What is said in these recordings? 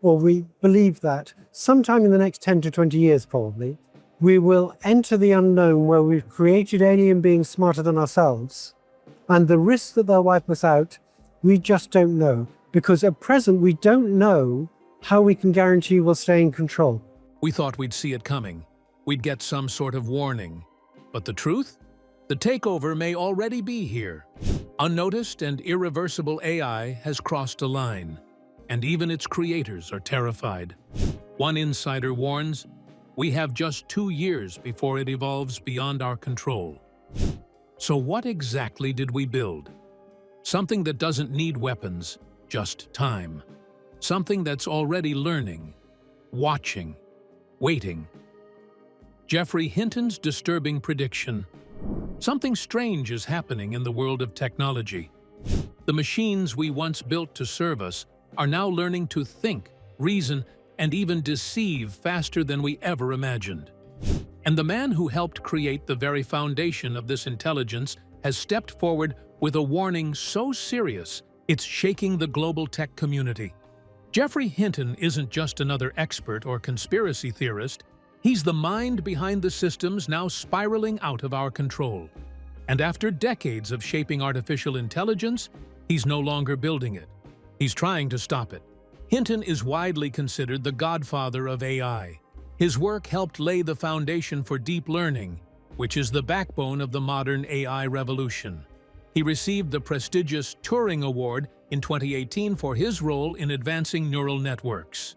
or we believe that sometime in the next 10 to 20 years probably, we will enter the unknown where we've created alien beings smarter than ourselves, and the risk that they'll wipe us out, we just don't know, because at present we don't know how we can guarantee we'll stay in control. We thought we'd see it coming. We'd get some sort of warning. But the truth? The takeover may already be here. Unnoticed and irreversible AI has crossed a line, and even its creators are terrified. One insider warns, we have just 2 years before it evolves beyond our control. So what exactly did we build? Something that doesn't need weapons, just time. Something that's already learning, watching, waiting. Geoffrey Hinton's disturbing prediction. Something strange is happening in the world of technology. The machines we once built to serve us are now learning to think, reason, and even deceive faster than we ever imagined. And the man who helped create the very foundation of this intelligence has stepped forward with a warning so serious, it's shaking the global tech community. Geoffrey Hinton isn't just another expert or conspiracy theorist, he's the mind behind the systems now spiraling out of our control. And after decades of shaping artificial intelligence, he's no longer building it. He's trying to stop it. Hinton is widely considered the godfather of AI. His work helped lay the foundation for deep learning, which is the backbone of the modern AI revolution. He received the prestigious Turing Award in 2018 for his role in advancing neural networks.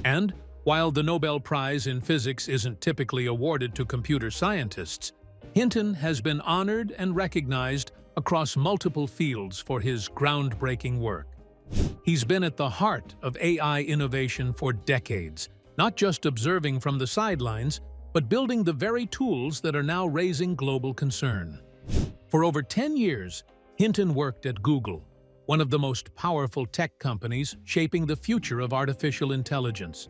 And while the Nobel Prize in Physics isn't typically awarded to computer scientists, Hinton has been honored and recognized across multiple fields for his groundbreaking work. He's been at the heart of AI innovation for decades, not just observing from the sidelines, but building the very tools that are now raising global concern. For over 10 years, Hinton worked at Google, one of the most powerful tech companies shaping the future of artificial intelligence.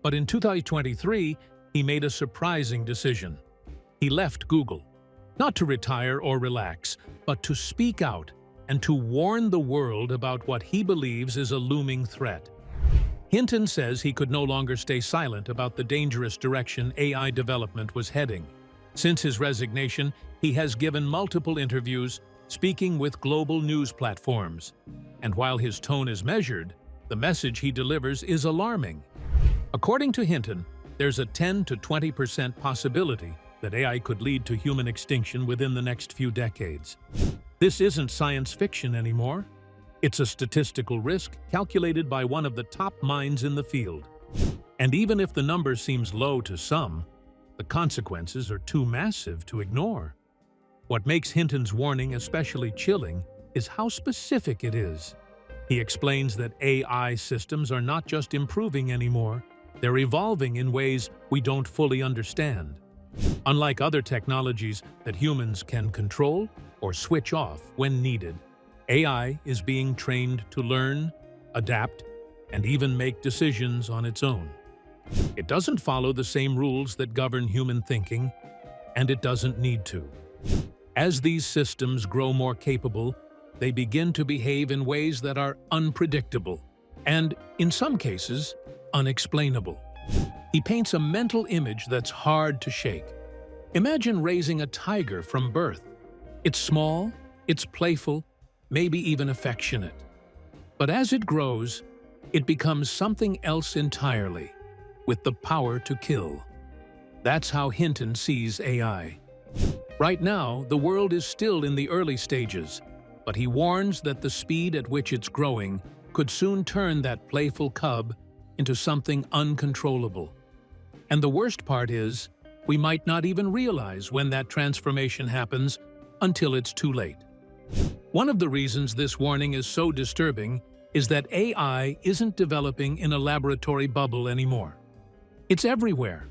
But in 2023, he made a surprising decision. He left Google, not to retire or relax, but to speak out and to warn the world about what he believes is a looming threat. Hinton says he could no longer stay silent about the dangerous direction AI development was heading. Since his resignation, he has given multiple interviews, speaking with global news platforms. And while his tone is measured, the message he delivers is alarming. According to Hinton, there's a 10 to 20% possibility that AI could lead to human extinction within the next few decades. This isn't science fiction anymore. It's a statistical risk calculated by one of the top minds in the field. And even if the number seems low to some, the consequences are too massive to ignore. What makes Hinton's warning especially chilling is how specific it is. He explains that AI systems are not just improving anymore, they're evolving in ways we don't fully understand. Unlike other technologies that humans can control or switch off when needed, AI is being trained to learn, adapt, and even make decisions on its own. It doesn't follow the same rules that govern human thinking, and it doesn't need to. As these systems grow more capable, they begin to behave in ways that are unpredictable and, in some cases, unexplainable. He paints a mental image that's hard to shake. Imagine raising a tiger from birth. It's small, it's playful, maybe even affectionate. But as it grows, it becomes something else entirely, with the power to kill. That's how Hinton sees AI. Right now, the world is still in the early stages, but he warns that the speed at which it's growing could soon turn that playful cub into something uncontrollable. And the worst part is, we might not even realize when that transformation happens until it's too late. One of the reasons this warning is so disturbing is that AI isn't developing in a laboratory bubble anymore. It's everywhere,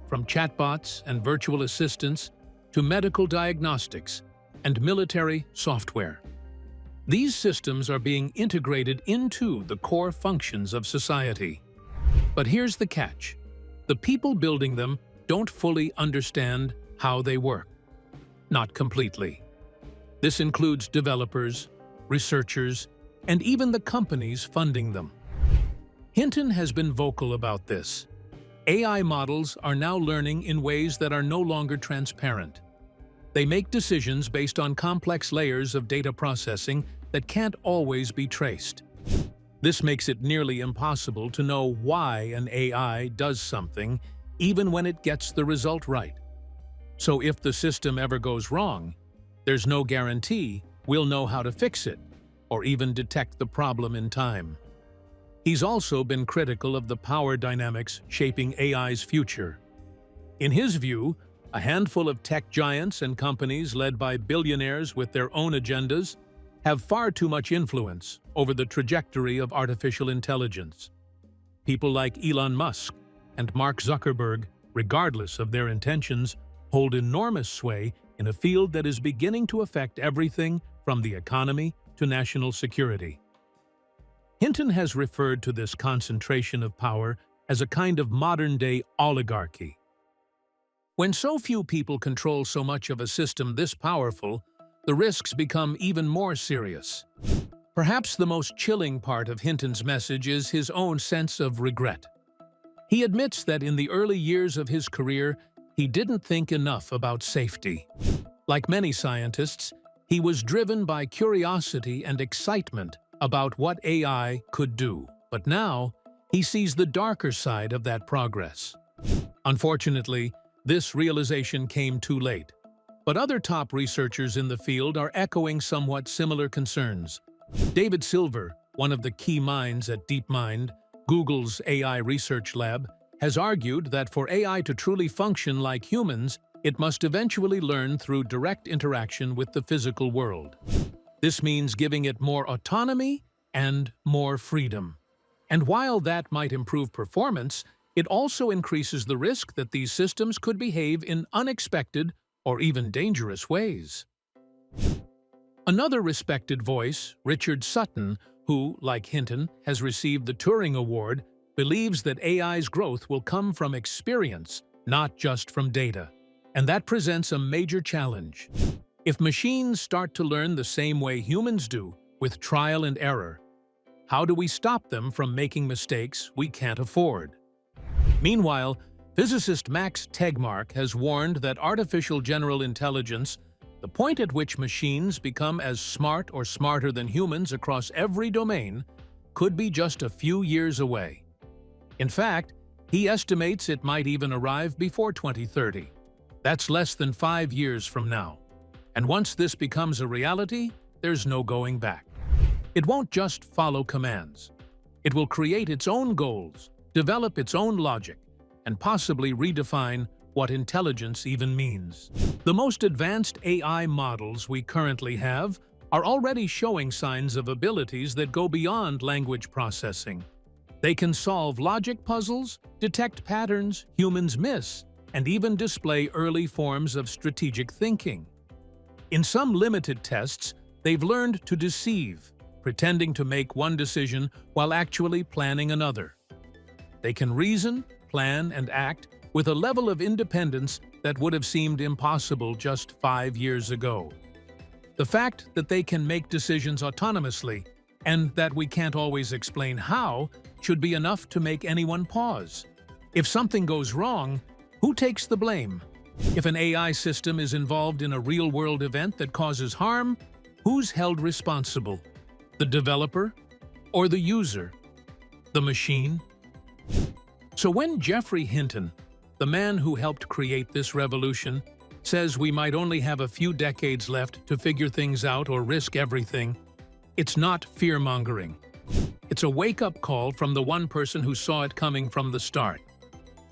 from chatbots and virtual assistants to medical diagnostics and military software. These systems are being integrated into the core functions of society. But here's the catch. The people building them don't fully understand how they work. Not completely. This includes developers, researchers, and even the companies funding them. Hinton has been vocal about this. AI models are now learning in ways that are no longer transparent. They make decisions based on complex layers of data processing that can't always be traced. This makes it nearly impossible to know why an AI does something, even when it gets the result right. So if the system ever goes wrong, there's no guarantee we'll know how to fix it, or even detect the problem in time. He's also been critical of the power dynamics shaping AI's future. In his view, a handful of tech giants and companies led by billionaires with their own agendas have far too much influence over the trajectory of artificial intelligence. People like Elon Musk and Mark Zuckerberg, regardless of their intentions, hold enormous sway in a field that is beginning to affect everything from the economy to national security. Hinton has referred to this concentration of power as a kind of modern-day oligarchy. When so few people control so much of a system this powerful, the risks become even more serious. Perhaps the most chilling part of Hinton's message is his own sense of regret. He admits that in the early years of his career, he didn't think enough about safety. Like many scientists, he was driven by curiosity and excitement about what AI could do. But now, he sees the darker side of that progress. Unfortunately, this realization came too late. But other top researchers in the field are echoing somewhat similar concerns. David Silver, one of the key minds at DeepMind, Google's AI research lab, has argued that for AI to truly function like humans, it must eventually learn through direct interaction with the physical world. This means giving it more autonomy and more freedom. And while that might improve performance, it also increases the risk that these systems could behave in unexpected or even dangerous ways. Another respected voice, Richard Sutton, who, like Hinton, has received the Turing Award, believes that AI's growth will come from experience, not just from data. And that presents a major challenge. If machines start to learn the same way humans do, with trial and error, how do we stop them from making mistakes we can't afford? Meanwhile, physicist Max Tegmark has warned that artificial general intelligence, the point at which machines become as smart or smarter than humans across every domain, could be just a few years away. In fact, he estimates it might even arrive before 2030. That's less than 5 years from now. And once this becomes a reality, there's no going back. It won't just follow commands. It will create its own goals, develop its own logic, and possibly redefine what intelligence even means. The most advanced AI models we currently have are already showing signs of abilities that go beyond language processing. They can solve logic puzzles, detect patterns humans miss, and even display early forms of strategic thinking. In some limited tests, they've learned to deceive, pretending to make one decision while actually planning another. They can reason, plan, and act with a level of independence that would have seemed impossible just 5 years ago. The fact that they can make decisions autonomously, and that we can't always explain how, should be enough to make anyone pause. If something goes wrong, who takes the blame? If an AI system is involved in a real-world event that causes harm, who's held responsible? The developer or the user? The machine? So when Geoffrey Hinton, the man who helped create this revolution, says we might only have a few decades left to figure things out or risk everything, it's not fear-mongering. It's a wake-up call from the one person who saw it coming from the start.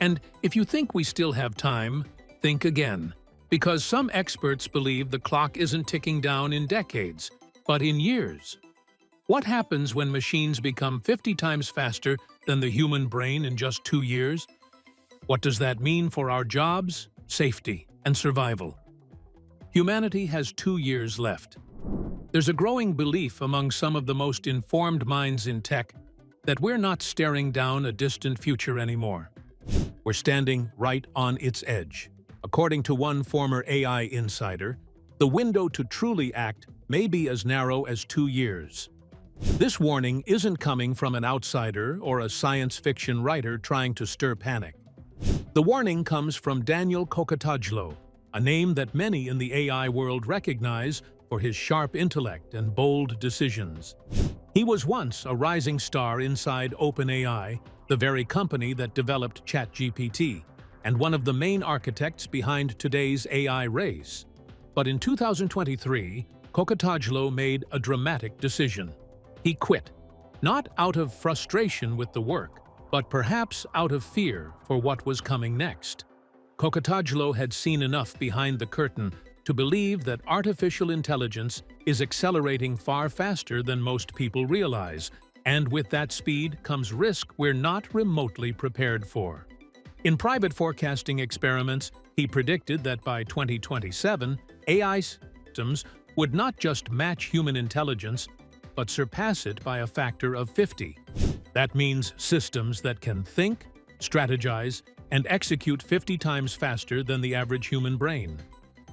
And if you think we still have time, think again. Because some experts believe the clock isn't ticking down in decades, but in years. What happens when machines become 50 times faster than the human brain in just 2 years? What does that mean for our jobs, safety, and survival? Humanity has 2 years left. There's a growing belief among some of the most informed minds in tech that we're not staring down a distant future anymore. We're standing right on its edge. According to one former AI insider, the window to truly act may be as narrow as 2 years. This warning isn't coming from an outsider or a science fiction writer trying to stir panic. The warning comes from Daniel Kokotajlo, a name that many in the AI world recognize for his sharp intellect and bold decisions. He was once a rising star inside OpenAI, the very company that developed ChatGPT, and one of the main architects behind today's AI race. But in 2023, Kokotajlo made a dramatic decision. He quit, not out of frustration with the work, but perhaps out of fear for what was coming next. Kokotajlo had seen enough behind the curtain to believe that artificial intelligence is accelerating far faster than most people realize, and with that speed comes risk we're not remotely prepared for. In private forecasting experiments, he predicted that by 2027, AI systems would not just match human intelligence, but surpass it by a factor of 50. That means systems that can think, strategize, and execute 50 times faster than the average human brain.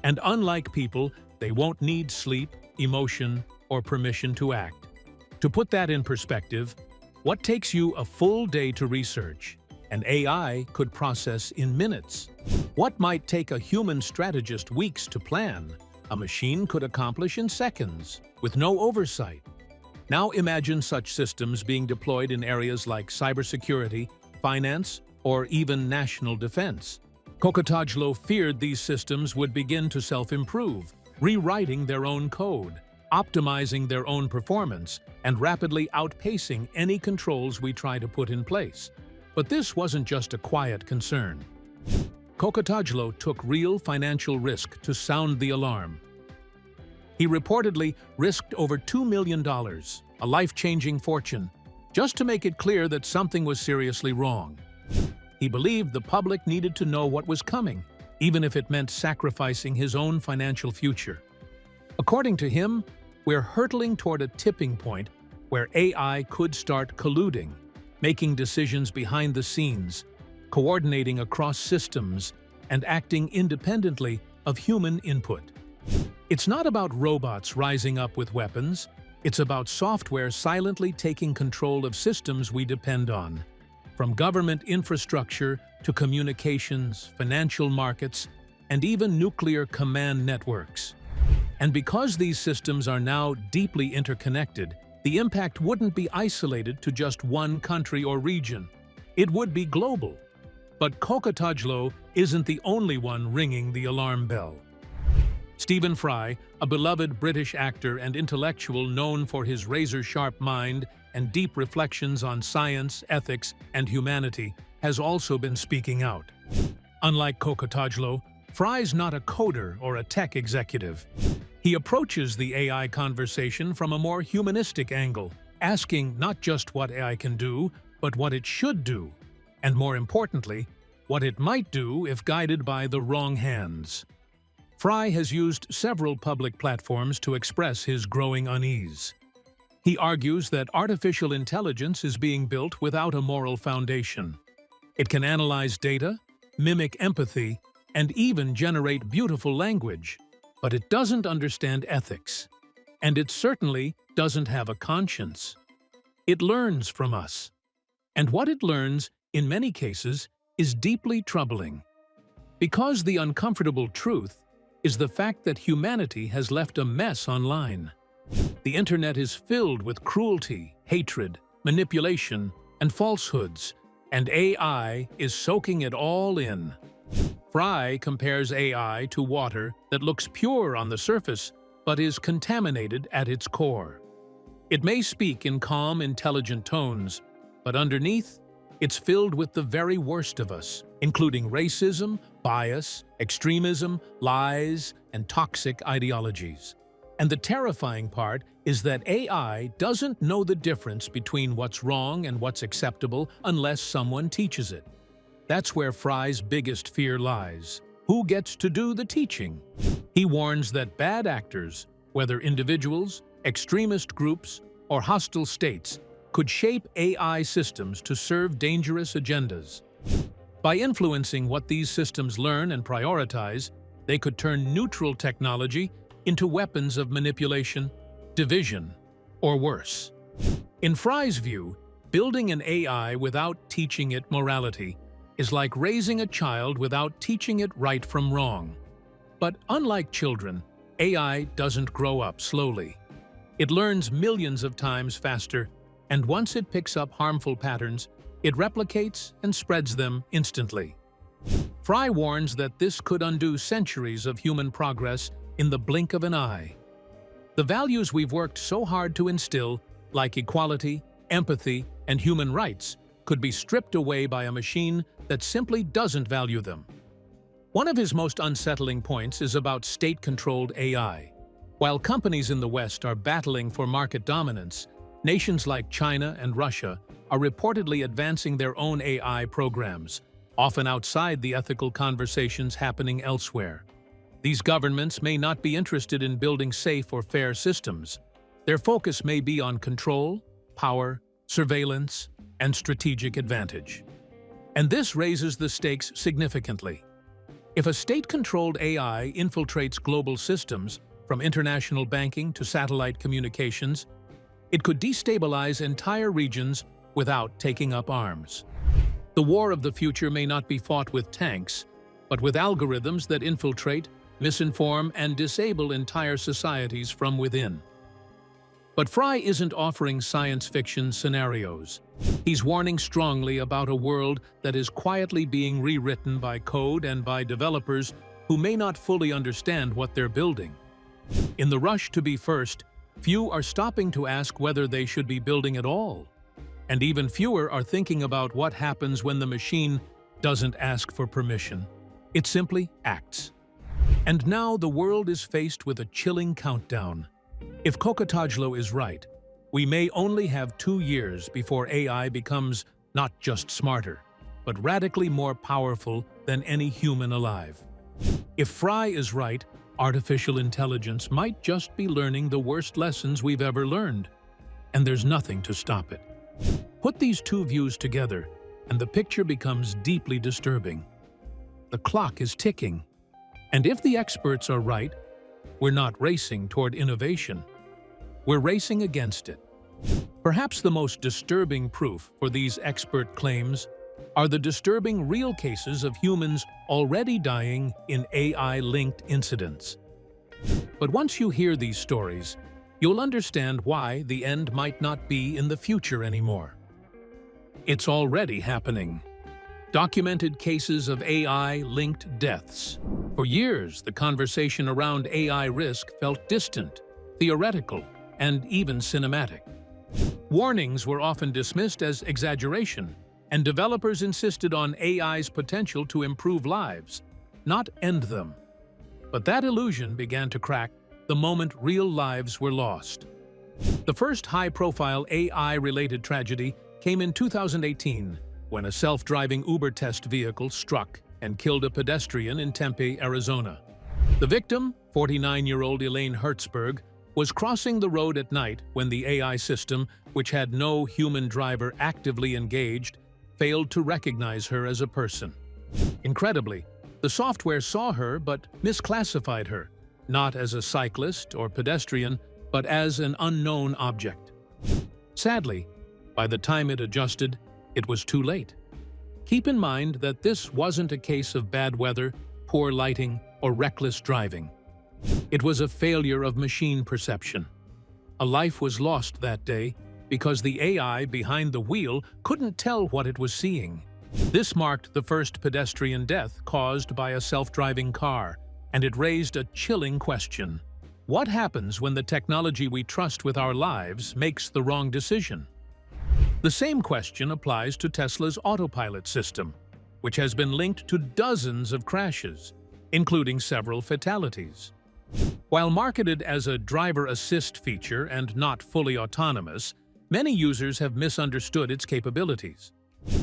And unlike people, they won't need sleep, emotion, or permission to act. To put that in perspective, what takes you a full day to research, an AI could process in minutes. What might take a human strategist weeks to plan, a machine could accomplish in seconds, with no oversight. Now imagine such systems being deployed in areas like cybersecurity, finance, or even national defense. Kokotajlo feared these systems would begin to self-improve, rewriting their own code, optimizing their own performance, and rapidly outpacing any controls we try to put in place. But this wasn't just a quiet concern. Kokotajlo took real financial risk to sound the alarm. He reportedly risked over $2 million, a life-changing fortune, just to make it clear that something was seriously wrong. He believed the public needed to know what was coming, even if it meant sacrificing his own financial future. According to him, we're hurtling toward a tipping point where AI could start colluding, making decisions behind the scenes, coordinating across systems, and acting independently of human input. It's not about robots rising up with weapons, it's about software silently taking control of systems we depend on. From government infrastructure to communications, financial markets, and even nuclear command networks. And because these systems are now deeply interconnected, the impact wouldn't be isolated to just one country or region. It would be global. But Kokotajlo isn't the only one ringing the alarm bell. Stephen Fry, a beloved British actor and intellectual known for his razor-sharp mind and deep reflections on science, ethics, and humanity, has also been speaking out. Unlike Kokotajlo, Fry's not a coder or a tech executive. He approaches the AI conversation from a more humanistic angle, asking not just what AI can do, but what it should do, and more importantly, what it might do if guided by the wrong hands. Fry has used several public platforms to express his growing unease. He argues that artificial intelligence is being built without a moral foundation. It can analyze data, mimic empathy, and even generate beautiful language, but it doesn't understand ethics. And it certainly doesn't have a conscience. It learns from us. And what it learns, in many cases, is deeply troubling. Because the uncomfortable truth is the fact that humanity has left a mess online. The internet is filled with cruelty, hatred, manipulation, and falsehoods, and AI is soaking it all in. Fry compares AI to water that looks pure on the surface, but is contaminated at its core. It may speak in calm, intelligent tones, but underneath, it's filled with the very worst of us, including racism, bias, extremism, lies, and toxic ideologies. And the terrifying part is that AI doesn't know the difference between what's wrong and what's acceptable unless someone teaches it. That's where Fry's biggest fear lies. Who gets to do the teaching? He warns that bad actors, whether individuals, extremist groups, or hostile states, could shape AI systems to serve dangerous agendas. By influencing what these systems learn and prioritize, they could turn neutral technology into weapons of manipulation, division, or worse. In Fry's view, building an AI without teaching it morality is like raising a child without teaching it right from wrong. But unlike children, AI doesn't grow up slowly. It learns millions of times faster, and once it picks up harmful patterns, it replicates and spreads them instantly. Fry warns that this could undo centuries of human progress in the blink of an eye. The values we've worked so hard to instill, like equality, empathy, and human rights, could be stripped away by a machine that simply doesn't value them. One of his most unsettling points is about state-controlled AI. While companies in the West are battling for market dominance, nations like China and Russia are reportedly advancing their own AI programs, often outside the ethical conversations happening elsewhere. These governments may not be interested in building safe or fair systems. Their focus may be on control, power, surveillance, and strategic advantage. And this raises the stakes significantly. If a state-controlled AI infiltrates global systems, from international banking to satellite communications, it could destabilize entire regions without taking up arms. The war of the future may not be fought with tanks, but with algorithms that infiltrate, misinform, and disable entire societies from within. But Fry isn't offering science fiction scenarios. He's warning strongly about a world that is quietly being rewritten by code and by developers who may not fully understand what they're building. In the rush to be first, few are stopping to ask whether they should be building at all. And even fewer are thinking about what happens when the machine doesn't ask for permission. It simply acts. And now the world is faced with a chilling countdown. If Kokotajlo is right, we may only have 2 years before AI becomes not just smarter, but radically more powerful than any human alive. If Fry is right, artificial intelligence might just be learning the worst lessons we've ever learned, and there's nothing to stop it. Put these two views together, and the picture becomes deeply disturbing. The clock is ticking, and if the experts are right, we're not racing toward innovation. We're racing against it. Perhaps the most disturbing proof for these expert claims are the disturbing real cases of humans already dying in AI-linked incidents. But once you hear these stories, you'll understand why the end might not be in the future anymore. It's already happening. Documented cases of AI-linked deaths. For years, the conversation around AI risk felt distant, theoretical, and even cinematic. Warnings were often dismissed as exaggeration, and developers insisted on AI's potential to improve lives, not end them. But that illusion began to crack the moment real lives were lost. The first high-profile AI-related tragedy came in 2018, when a self-driving Uber test vehicle struck and killed a pedestrian in Tempe, Arizona. The victim, 49-year-old Elaine Hertzberg, was crossing the road at night when the AI system, which had no human driver actively engaged, failed to recognize her as a person. Incredibly, the software saw her but misclassified her, not as a cyclist or pedestrian, but as an unknown object. Sadly, by the time it adjusted, it was too late. Keep in mind that this wasn't a case of bad weather, poor lighting, or reckless driving. It was a failure of machine perception. A life was lost that day because the AI behind the wheel couldn't tell what it was seeing. This marked the first pedestrian death caused by a self-driving car, and it raised a chilling question. What happens when the technology we trust with our lives makes the wrong decision? The same question applies to Tesla's autopilot system, which has been linked to dozens of crashes, including several fatalities. While marketed as a driver assist feature and not fully autonomous, many users have misunderstood its capabilities.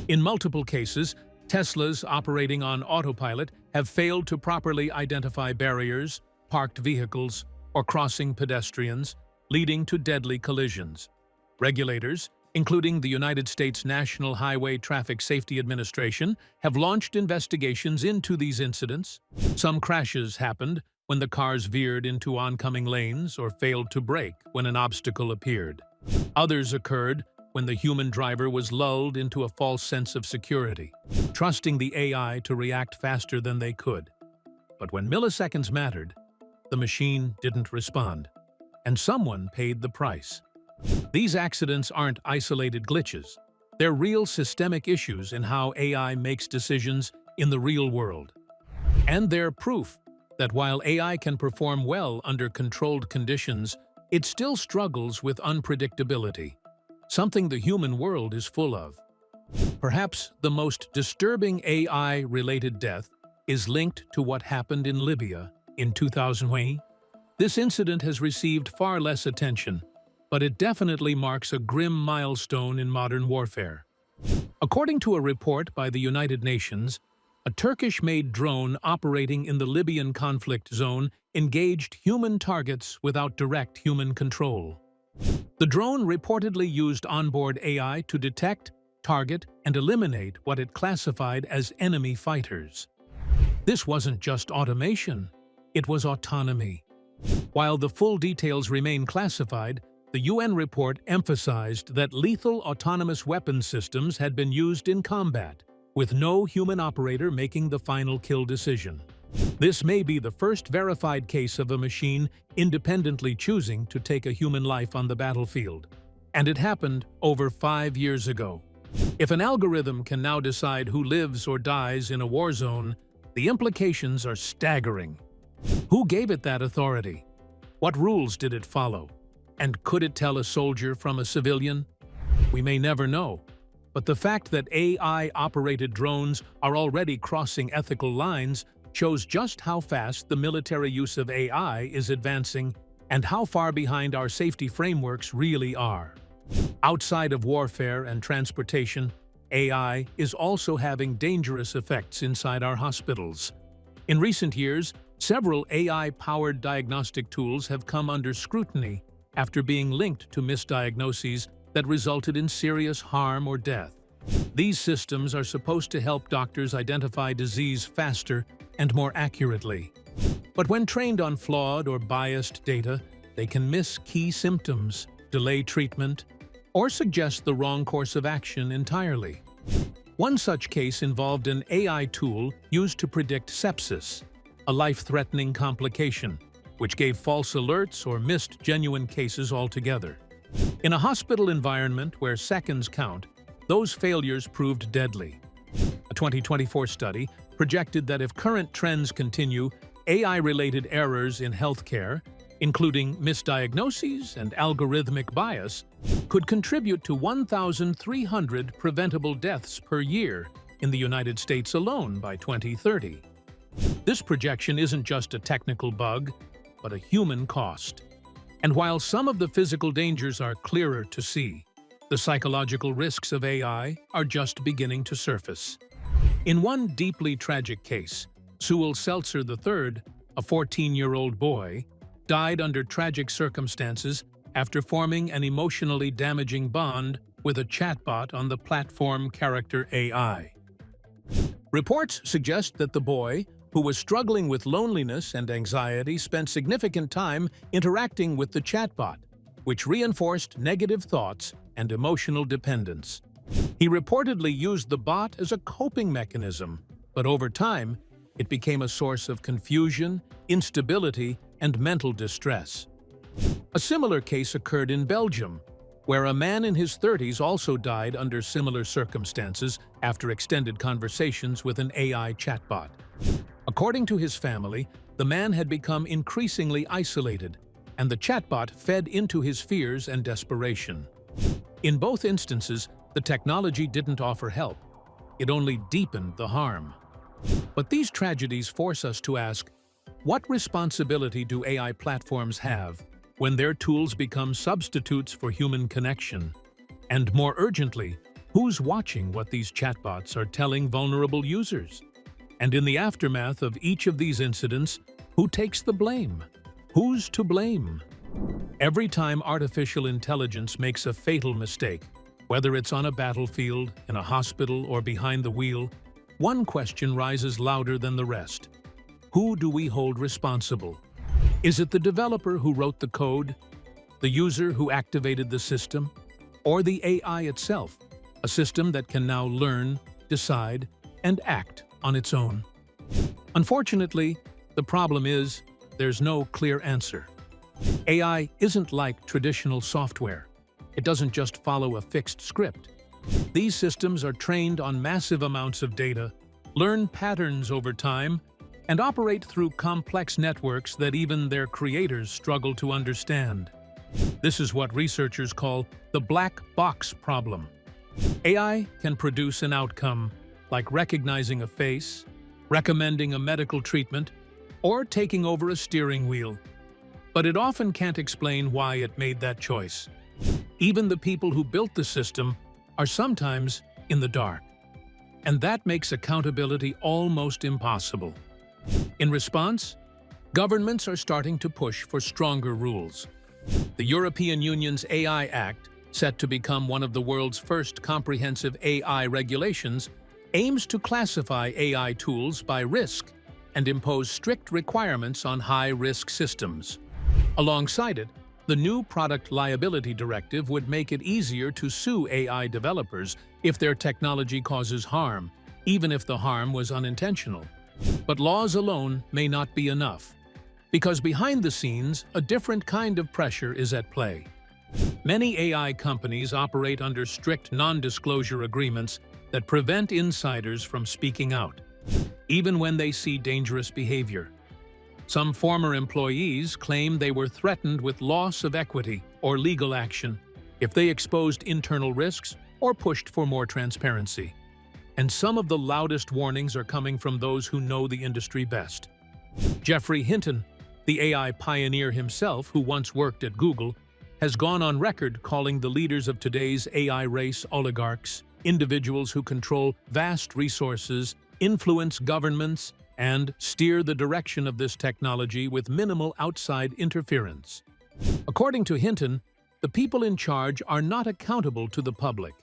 In multiple cases, Teslas operating on autopilot have failed to properly identify barriers, parked vehicles, or crossing pedestrians, leading to deadly collisions. Regulators, including the United States National Highway Traffic Safety Administration, have launched investigations into these incidents. Some crashes happened when the cars veered into oncoming lanes or failed to brake when an obstacle appeared. Others occurred when the human driver was lulled into a false sense of security, trusting the AI to react faster than they could. But when milliseconds mattered, the machine didn't respond, and someone paid the price. These accidents aren't isolated glitches. They're real systemic issues in how AI makes decisions in the real world. And they're proof that while AI can perform well under controlled conditions, it still struggles with unpredictability, something the human world is full of. Perhaps the most disturbing AI-related death is linked to what happened in Libya in 2008. This incident has received far less attention, but it definitely marks a grim milestone in modern warfare. According to a report by the United Nations, a Turkish-made drone operating in the Libyan conflict zone engaged human targets without direct human control. The drone reportedly used onboard AI to detect, target, and eliminate what it classified as enemy fighters. This wasn't just automation, it was autonomy. While the full details remain classified, the UN report emphasized that lethal autonomous weapon systems had been used in combat, with no human operator making the final kill decision. This may be the first verified case of a machine independently choosing to take a human life on the battlefield. And it happened over 5 years ago. If an algorithm can now decide who lives or dies in a war zone, the implications are staggering. Who gave it that authority? What rules did it follow? And could it tell a soldier from a civilian? We may never know. But the fact that AI-operated drones are already crossing ethical lines shows just how fast the military use of AI is advancing and how far behind our safety frameworks really are. Outside of warfare and transportation, AI is also having dangerous effects inside our hospitals. In recent years, several AI-powered diagnostic tools have come under scrutiny after being linked to misdiagnoses that resulted in serious harm or death. These systems are supposed to help doctors identify disease faster and more accurately. But when trained on flawed or biased data, they can miss key symptoms, delay treatment, or suggest the wrong course of action entirely. One such case involved an AI tool used to predict sepsis, a life-threatening complication, which gave false alerts or missed genuine cases altogether. In a hospital environment where seconds count, those failures proved deadly. A 2024 study projected that if current trends continue, AI-related errors in healthcare, including misdiagnoses and algorithmic bias, could contribute to 1,300 preventable deaths per year in the United States alone by 2030. This projection isn't just a technical bug, but a human cost. And while some of the physical dangers are clearer to see, the psychological risks of AI are just beginning to surface. In one deeply tragic case, Sewell Seltzer III, a 14-year-old boy, died under tragic circumstances after forming an emotionally damaging bond with a chatbot on the platform Character AI. Reports suggest that the boy, who was struggling with loneliness and anxiety, spent significant time interacting with the chatbot, which reinforced negative thoughts and emotional dependence. He reportedly used the bot as a coping mechanism, but over time, it became a source of confusion, instability, and mental distress. A similar case occurred in Belgium, where a man in his 30s also died under similar circumstances after extended conversations with an AI chatbot. According to his family, the man had become increasingly isolated, and the chatbot fed into his fears and desperation. In both instances, the technology didn't offer help. It only deepened the harm. But these tragedies force us to ask, what responsibility do AI platforms have when their tools become substitutes for human connection? And more urgently, who's watching what these chatbots are telling vulnerable users? And in the aftermath of each of these incidents, who takes the blame? Who's to blame? Every time artificial intelligence makes a fatal mistake, whether it's on a battlefield, in a hospital, or behind the wheel, one question rises louder than the rest. Who do we hold responsible? Is it the developer who wrote the code? The user who activated the system? Or the AI itself, a system that can now learn, decide, and act on its own? Unfortunately, the problem is there's no clear answer. AI isn't like traditional software. It doesn't just follow a fixed script. These systems are trained on massive amounts of data, learn patterns over time, and operate through complex networks that even their creators struggle to understand. This is what researchers call the black box problem. AI can produce an outcome, like recognizing a face, recommending a medical treatment, or taking over a steering wheel. But it often can't explain why it made that choice. Even the people who built the system are sometimes in the dark. And that makes accountability almost impossible. In response, governments are starting to push for stronger rules. The European Union's AI Act, set to become one of the world's first comprehensive AI regulations, aims to classify AI tools by risk and impose strict requirements on high-risk systems. Alongside it, the new Product Liability Directive would make it easier to sue AI developers if their technology causes harm, even if the harm was unintentional. But laws alone may not be enough, because behind the scenes, a different kind of pressure is at play. Many AI companies operate under strict non-disclosure agreements that prevent insiders from speaking out, even when they see dangerous behavior. Some former employees claim they were threatened with loss of equity or legal action if they exposed internal risks or pushed for more transparency. And some of the loudest warnings are coming from those who know the industry best. Jeffrey Hinton, the AI pioneer himself who once worked at Google, has gone on record calling the leaders of today's AI race oligarchs, individuals who control vast resources, influence governments, and steer the direction of this technology with minimal outside interference. According to Hinton, the people in charge are not accountable to the public,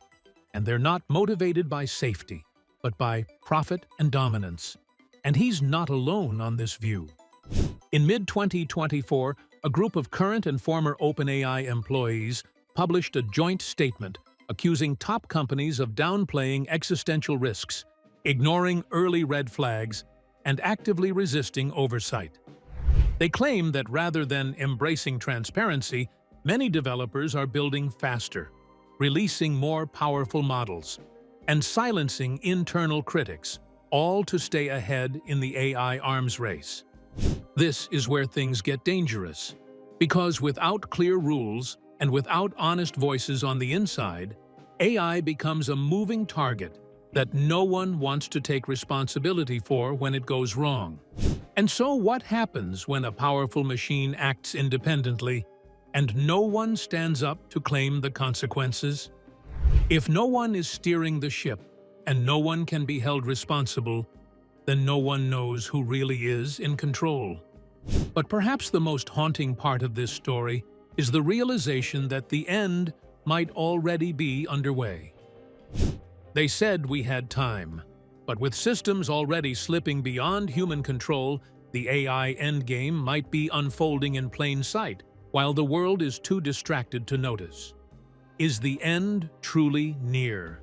and they're not motivated by safety, but by profit and dominance. And he's not alone on this view. In mid-2024, a group of current and former OpenAI employees published a joint statement accusing top companies of downplaying existential risks, ignoring early red flags, and actively resisting oversight. They claim that rather than embracing transparency, many developers are building faster, releasing more powerful models, and silencing internal critics, all to stay ahead in the AI arms race. This is where things get dangerous, because without clear rules and without honest voices on the inside, AI becomes a moving target that no one wants to take responsibility for when it goes wrong. And so what happens when a powerful machine acts independently and no one stands up to claim the consequences? If no one is steering the ship and no one can be held responsible, then no one knows who really is in control. But perhaps the most haunting part of this story is the realization that the end might already be underway. They said we had time, but with systems already slipping beyond human control, the AI endgame might be unfolding in plain sight, while the world is too distracted to notice. Is the end truly near?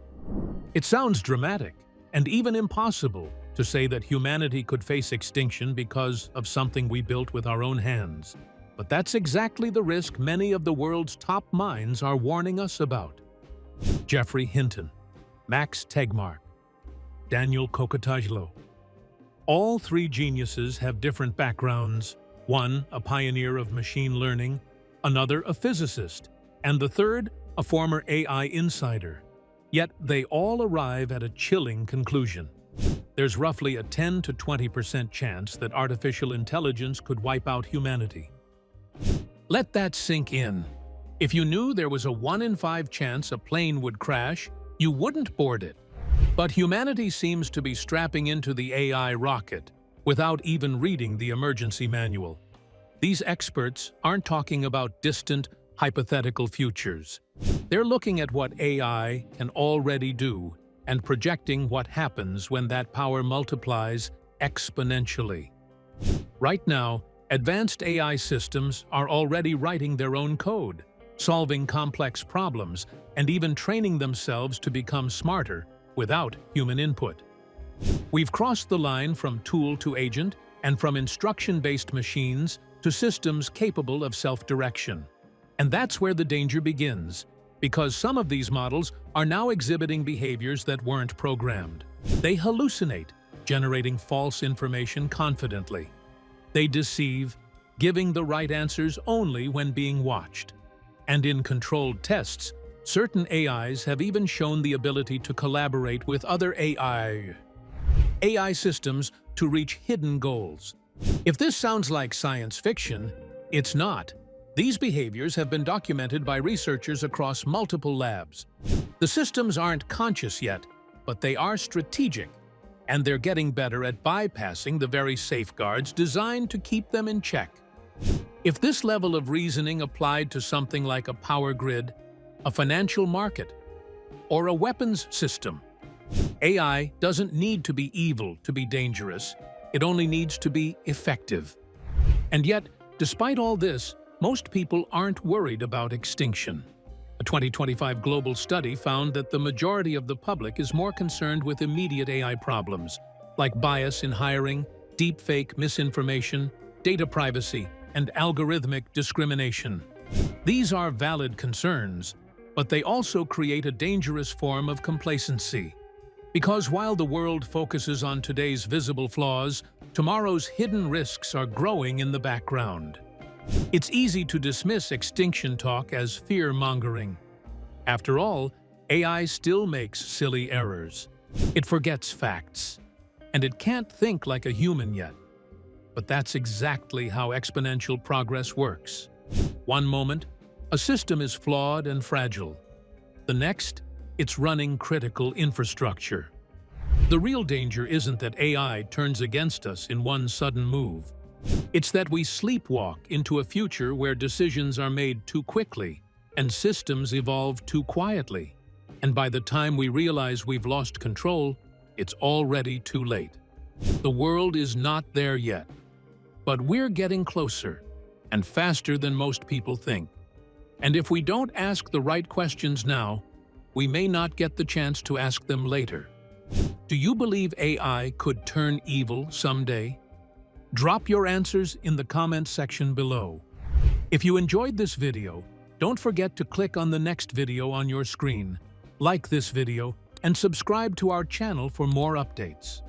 It sounds dramatic, and even impossible, to say that humanity could face extinction because of something we built with our own hands. But that's exactly the risk many of the world's top minds are warning us about. Jeffrey Hinton, Max Tegmark, Daniel Kokotajlo. All three geniuses have different backgrounds, one a pioneer of machine learning, another a physicist, and the third a former AI insider. Yet they all arrive at a chilling conclusion. There's roughly a 10 to 20% chance that artificial intelligence could wipe out humanity. Let that sink in. If you knew there was a 1 in 5 chance a plane would crash, you wouldn't board it. But humanity seems to be strapping into the AI rocket without even reading the emergency manual. These experts aren't talking about distant, hypothetical futures. They're looking at what AI can already do and projecting what happens when that power multiplies exponentially. Right now, Advanced AI systems are already writing their own code, solving complex problems, and even training themselves to become smarter without human input. We've crossed the line from tool to agent and from instruction-based machines to systems capable of self-direction. And that's where the danger begins, because some of these models are now exhibiting behaviors that weren't programmed. They hallucinate, generating false information confidently. They deceive, giving the right answers only when being watched. And in controlled tests, certain AIs have even shown the ability to collaborate with other AI systems to reach hidden goals. If this sounds like science fiction, it's not. These behaviors have been documented by researchers across multiple labs. The systems aren't conscious yet, but they are strategic, and they're getting better at bypassing the very safeguards designed to keep them in check. If this level of reasoning applied to something like a power grid, a financial market, or a weapons system, AI doesn't need to be evil to be dangerous. It only needs to be effective. And yet, despite all this, most people aren't worried about extinction. A 2025 global study found that the majority of the public is more concerned with immediate AI problems, like bias in hiring, deepfake misinformation, data privacy, and algorithmic discrimination. These are valid concerns, but they also create a dangerous form of complacency. Because while the world focuses on today's visible flaws, tomorrow's hidden risks are growing in the background. It's easy to dismiss extinction talk as fear-mongering. After all, AI still makes silly errors. It forgets facts, and it can't think like a human yet. But that's exactly how exponential progress works. One moment, a system is flawed and fragile. The next, it's running critical infrastructure. The real danger isn't that AI turns against us in one sudden move. It's that we sleepwalk into a future where decisions are made too quickly and systems evolve too quietly. And by the time we realize we've lost control, it's already too late. The world is not there yet, but we're getting closer and faster than most people think. And if we don't ask the right questions now, we may not get the chance to ask them later. Do you believe AI could turn evil someday? Drop your answers in the comments section below. If you enjoyed this video, don't forget to click on the next video on your screen, like this video, and subscribe to our channel for more updates.